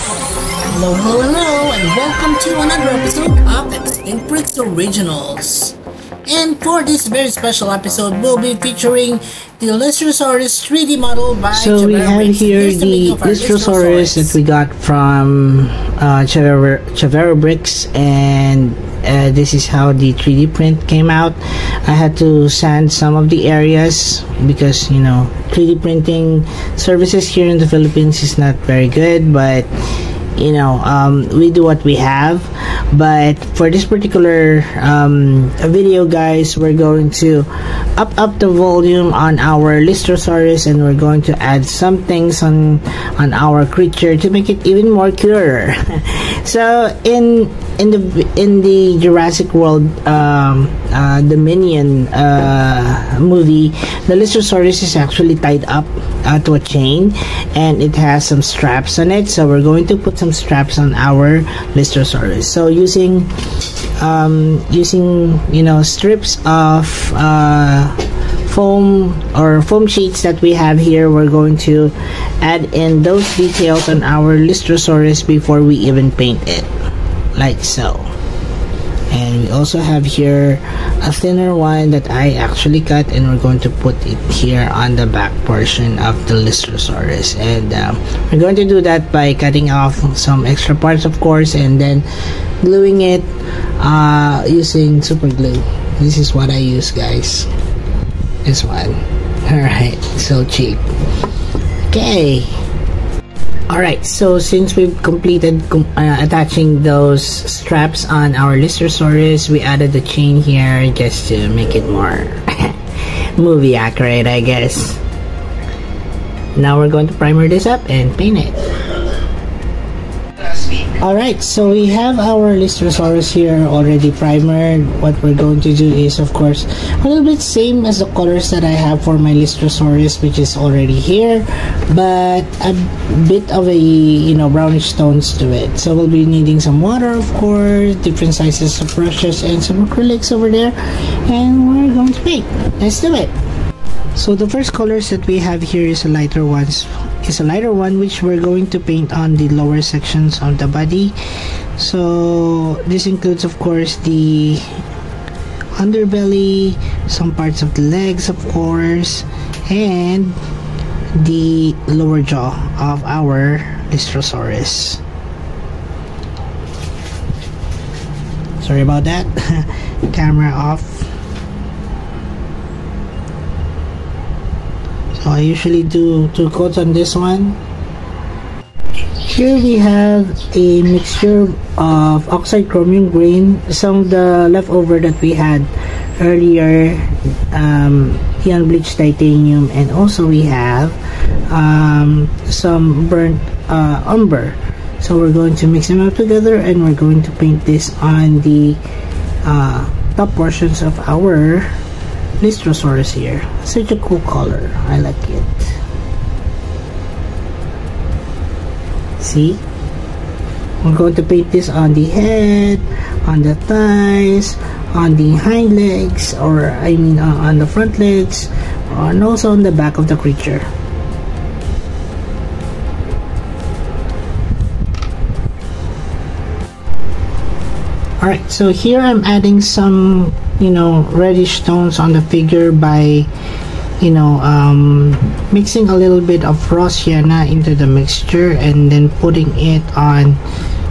Hello, hello, hello, and welcome to another episode of Extinct Freaks Originals. And for this very special episode, we'll be featuring the Lystrosaurus 3D model by So we have here the Lystrosaurus that we got from Chavero bricks, and this is how the 3D print came out. I had to sand some of the areas because 3D printing services here in the Philippines is not very good, but we do what we have. But for this particular video, guys, we're going to up the volume on our Lystrosaurus, and we're going to add some things on our creature to make it even more cuter. So in the Jurassic World Dominion movie, the Lystrosaurus is actually tied up to a chain, and it has some straps on it. So we're going to put some straps on our Lystrosaurus. So using strips of foam sheets that we have here, we're going to add in those details on our Lystrosaurus before we even paint it, like so. And we also have here a thinner one that I actually cut, and we're going to put it here on the back portion of the Lystrosaurus. And we're going to do that by cutting off some extra parts, of course, and then gluing it using super glue. This is what I use, guys. This one. Alright, so cheap. Okay. Alright, so since we've completed attaching those straps on our Lystrosaurus, we added the chain here just to make it more movie accurate, I guess. Now we're going to primer this up and paint it. Alright, so we have our Lystrosaurus here already primered. What we're going to do is, of course, a little bit same as the colors that I have for my Lystrosaurus, which is already here, but a bit of a brownish tones to it. So we'll be needing some water, of course, different sizes of brushes, and some acrylics over there, and we're going to paint. Let's do it. So the first colors that we have here is a lighter one, which we're going to paint on the lower sections of the body. So this includes, of course, the underbelly, some parts of the legs, of course, and the lower jaw of our Lystrosaurus. Sorry about that. Camera off. So I usually do 2 coats on this one. Here we have a mixture of oxide chromium grain, some of the leftover that we had earlier, the unbleached titanium, and also we have some burnt umber. So we're going to mix them up together, and we're going to paint this on the top portions of our Lystrosaurus here. Such a cool color. I like it. See? We're going to paint this on the head, on the thighs, on the hind legs, or I mean on the front legs, and also on the back of the creature. Alright, so here I'm adding some reddish tones on the figure by mixing a little bit of raw sienna into the mixture, and then putting it on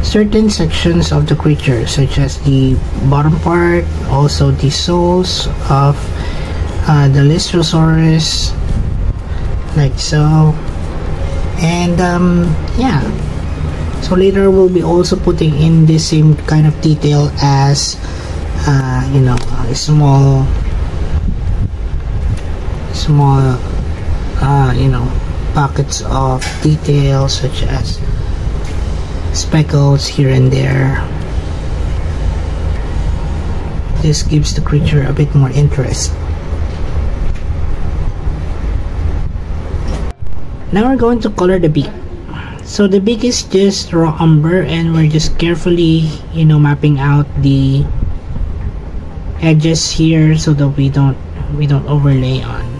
certain sections of the creature, such as the bottom part, also the soles of the Lystrosaurus, like so. And yeah, so later we'll be also putting in the same kind of detail as small pockets of detail, such as speckles here and there. This gives the creature a bit more interest. Now we're going to color the beak. So the beak is just raw umber, and we're just carefully mapping out the edges here so that we don't overlay on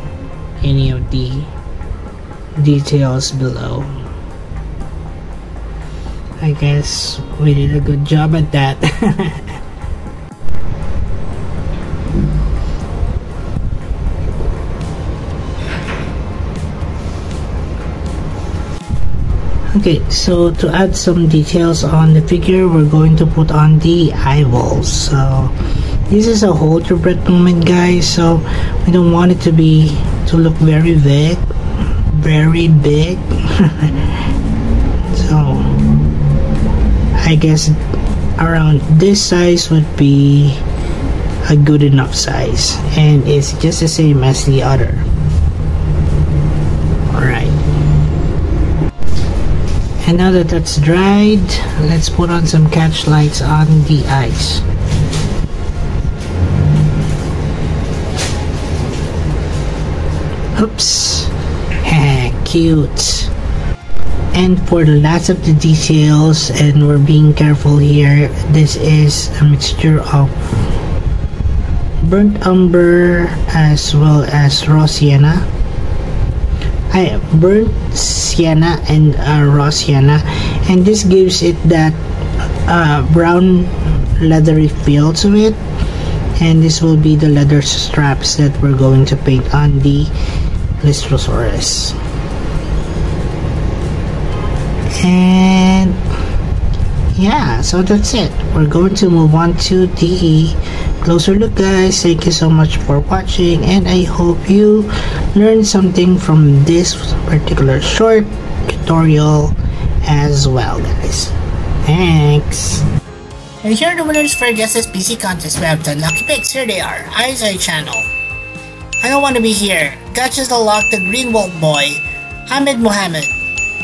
any of the details below. I guess we did a good job at that. Okay, so to add some details on the figure, we're going to put on the eyeballs. So this is a hold your breath moment, guys, so we don't want it to look very big. So I guess around this size would be a good enough size, and it's just the same as the other. Alright, and now that that's dried, let's put on some catch lights on the eyes. Oops. Cute. And for the last of the details, and we're being careful here, this is a mixture of burnt umber as well as raw sienna. Burnt sienna and raw sienna, and this gives it that brown leathery feel to it, and this will be the leather straps that we're going to paint on the Lystrosaurus. And yeah, so that's it. We're going to move on to the closer look, guys. Thank you so much for watching, and I hope you learned something from this particular short tutorial as well, guys. Thanks. And here are the winners for Guesses PC contest. We have 10 lucky picks. Here they are. ISI channel, I Don't Want to Be Here, Gotchas the Lock, the Green Wolf Boy, Hamid Mohammed,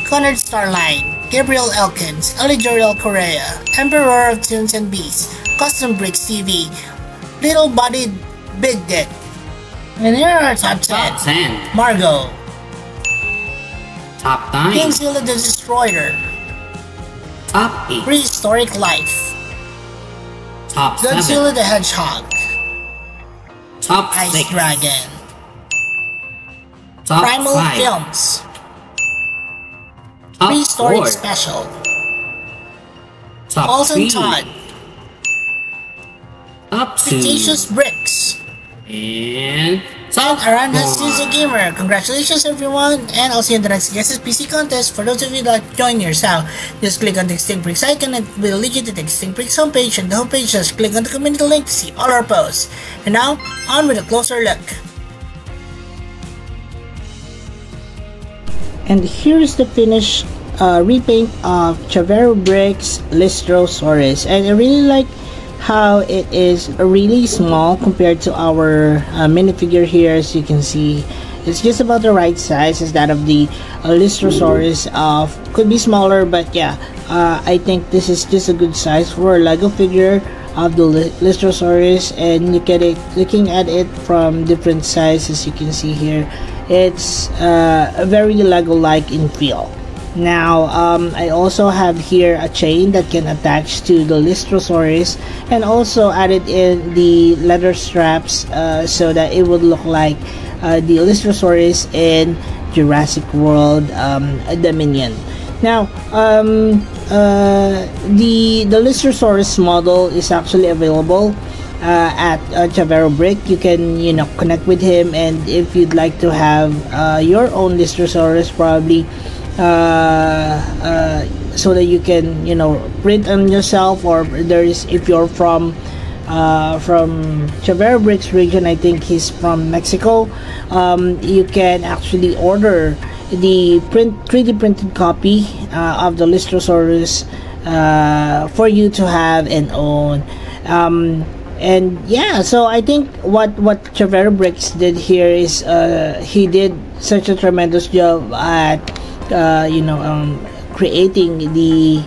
Conrad Starline, Gabriel Elkins, Elijoriel Correa, Emperor of Tunes and Beats, Custom Bricks TV, Little Bodied Big Dick. And here are our top 10. Margot, Top 9. Kingzilla the Destroyer, Top 8. Prehistoric Life, Top 7. Godzilla the Hedgehog, Top Ice 6. Dragon, Top Primal 5. Films, Top Prehistoric 4. Special, Top Olsen 3. Todd, Top 2. Cretaceous Bricks, And and Top Aranda 1. Studio Gamer. Congratulations everyone, and I'll see you in the next Guesses PC contest. For those of you that join yourself, just click on the Extinct Bricks icon and it will lead you to the Extinct Bricks homepage, and the homepage just click on the community link to see all our posts. And now, on with a closer look. And here's the finished repaint of Chavero Bricks Lystrosaurus, and I really like how it is really small compared to our minifigure here. As you can see, it's just about the right size as that of the Lystrosaurus. Could be smaller, but yeah, I think this is just a good size for a Lego figure of the Lystrosaurus. And looking at it from different sizes, you can see here, it's very Lego-like in feel. Now, I also have here a chain that can attach to the Lystrosaurus, and also added in the leather straps so that it would look like the Lystrosaurus in Jurassic World Dominion. Now, the Lystrosaurus model is actually available at Chavero Brick. You can connect with him, and if you'd like to have your own Lystrosaurus, probably so that you can print on yourself, or if you're from Chavero Bricks region, I think he's from Mexico, you can actually order the 3D printed copy of the Lystrosaurus for you to have and own. And yeah, so I think what Chavero Bricks did here is he did such a tremendous job at creating the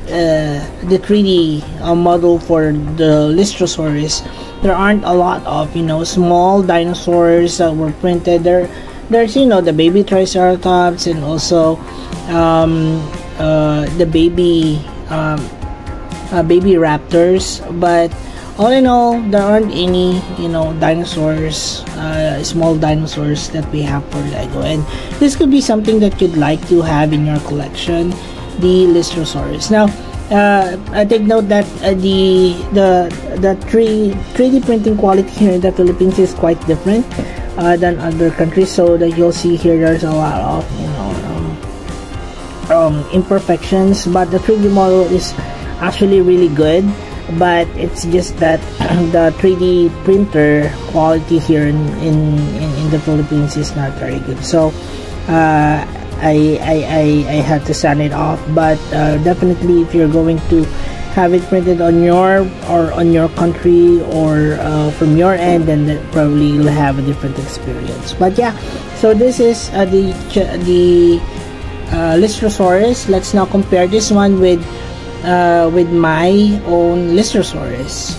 3D model for the Lystrosaurus. There aren't a lot of small dinosaurs that were printed. There's the baby Triceratops, and also the baby raptors, but all in all, there aren't any dinosaurs, small dinosaurs that we have for Lego. And this could be something that you'd like to have in your collection. the Lystrosaurus. Now, I take note that the 3D printing quality here in the Philippines is quite different than other countries. So that you'll see here, there's a lot of imperfections, but the 3D model is actually really good. But it's just that the 3D printer quality here in the Philippines is not very good. So I had to send it off. But definitely, if you're going to have it printed on your country or from your end, then probably you'll have a different experience. But yeah, so this is the Lystrosaurus. Let's now compare this one with my own Lystrosaurus.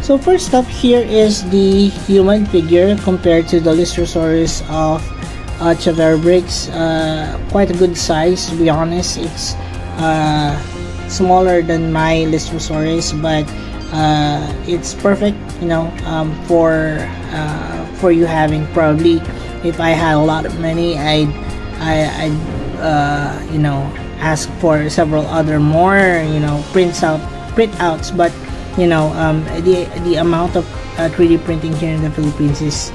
So first up here is the human figure compared to the Lystrosaurus of Chavero bricks. Quite a good size, to be honest. It's smaller than my Lystrosaurus, but it's perfect, for you having. Probably if I had a lot of money, I'd ask for several other more printouts, but the amount of 3D printing here in the Philippines is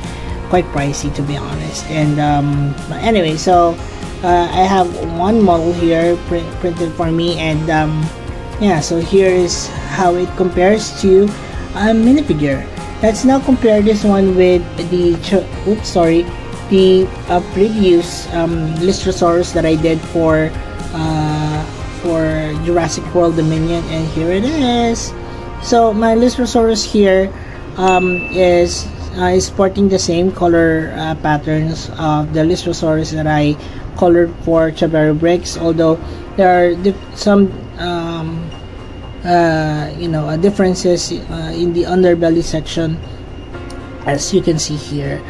quite pricey, to be honest. And anyway, so I have one model here printed for me, and yeah, so here is how it compares to a minifigure. Let's now compare this one with the previous Lystrosaurus that I did for Jurassic World Dominion, and here it is. So my Lystrosaurus here is sporting the same color patterns of the Lystrosaurus that I colored for Chavero bricks, although there are some differences in the underbelly section, as you can see here.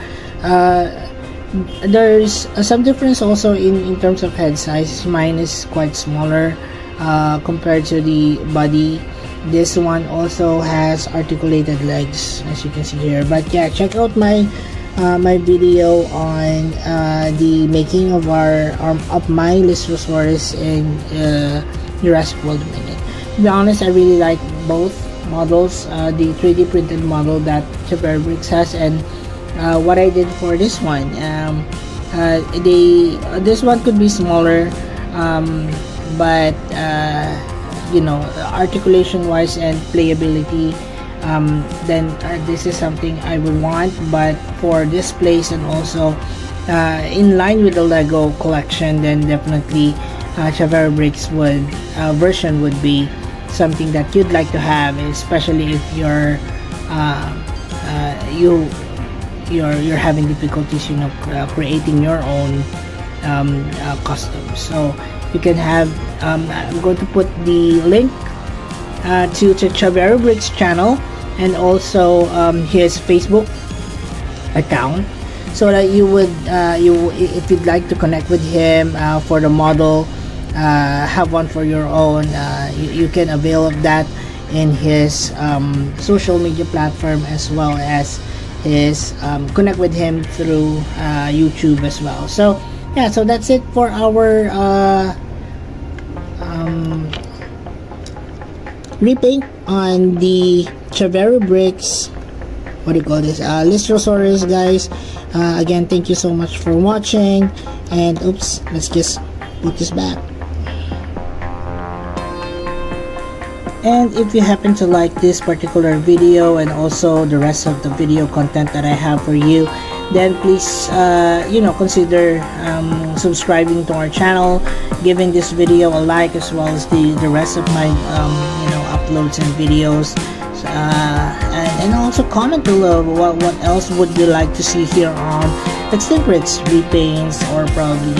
There's some difference also in terms of head size. Mine is quite smaller compared to the body. This one also has articulated legs, as you can see here. But yeah, check out my my video on the making of my Lystrosaurus in Jurassic World Dominion. To be honest, I really like both models, the 3D printed model that Chavero bricks has, and what I did for this one. This one could be smaller, but articulation wise and playability, then this is something I would want. But for displays and also in line with the Lego collection, then definitely Chavero bricks version would be something that you'd like to have, especially if you're having difficulties creating your own customs. So you can have I'm going to put the link to Chavero bricks channel and also his Facebook account, so that you would if you'd like to connect with him for the model, have one for your own, you can avail of that in his social media platform, as well as his connect with him through YouTube as well. So yeah, so that's it for our repaint on the Chavero bricks, Lystrosaurus, guys. Again, thank you so much for watching, and oops, let's just put this back. And if you happen to like this particular video and also the rest of the video content that I have for you, then please consider subscribing to our channel, giving this video a like, as well as the rest of my uploads and videos, and also comment below what else would you like to see here on Extinct Bricks repaints, or probably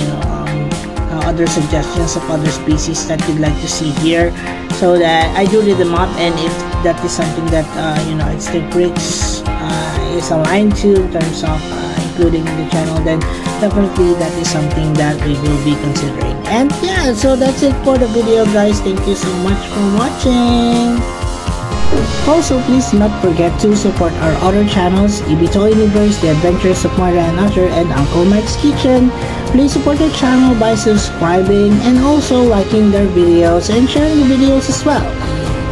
other suggestions of other species that you'd like to see here, so that I do read them up. And if that is something that Extinct Bricks is aligned to in terms of including in the channel, then definitely that is something that we will be considering. And yeah, so that's it for the video, guys. Thank you so much for watching. Also, please not forget to support our other channels, Ibito Universe, The Adventures of Moira and Usher, and Uncle Mike's Kitchen. Please support the channel by subscribing and also liking their videos and sharing the videos as well.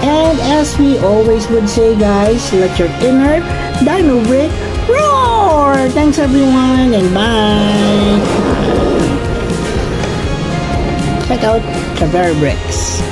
And as we always would say, guys, let your inner dino brick roar! Thanks everyone, and bye! Check out Chavero bricks.